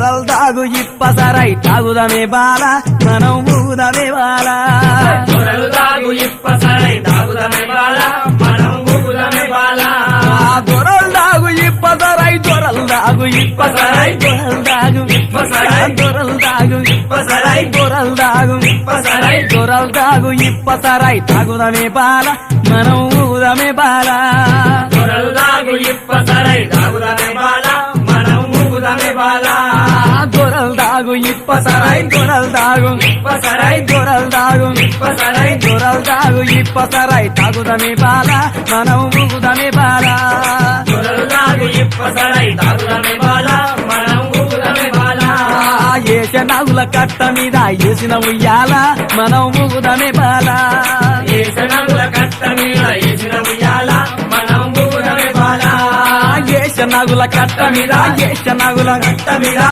దొరల్ దాగు ఇప్పసరై తాగుదమే బాల మనం ఊగుదమే బాల దొరలు దాగు ఇప్పసరై తాగుదమే బాల మనం ఊగుదమే బాల దొరల్ దాగు ఇప్పసరై దొరల్ దాగు ఇప్పసరై దొరల్ దాగు ఇప్పసరై దొరల్ దాగు ఇప్పసరై దొరల్ దాగు ఇప్పసరై దొరల్ దాగు ఇప్పసరై తాగుదమే బాల మనం ఊగుదమే బాల దొరలు దాగు ఇప్పసరై తాగుదమే బాల మనం ఊగుదమే బాల దొరల్ దాగు ఇప్పసరై దొరల్ దాగు ఇప్పసరై దొరల్ దాగు ఇప్పసరై దొరల్ దాగు ఇప్పసరై తాగుదమే బాల మనం ఊగుదమే బాల దొరలు దాగు ఇప్పసరై తాగుదమే బాల మనం ఊగుదమే బాల ఏష నాగుల కట్ట మీద ఏసిన ఉయ్యాల మనం ఊగుదమే బాల ఏసనముల కట్ట మీద ఏసిన ఉయ్యాల మనం ఊగుదమే బాల ఏష నాగుల కట్ట మీద ఏష నాగుల కట్ట మీద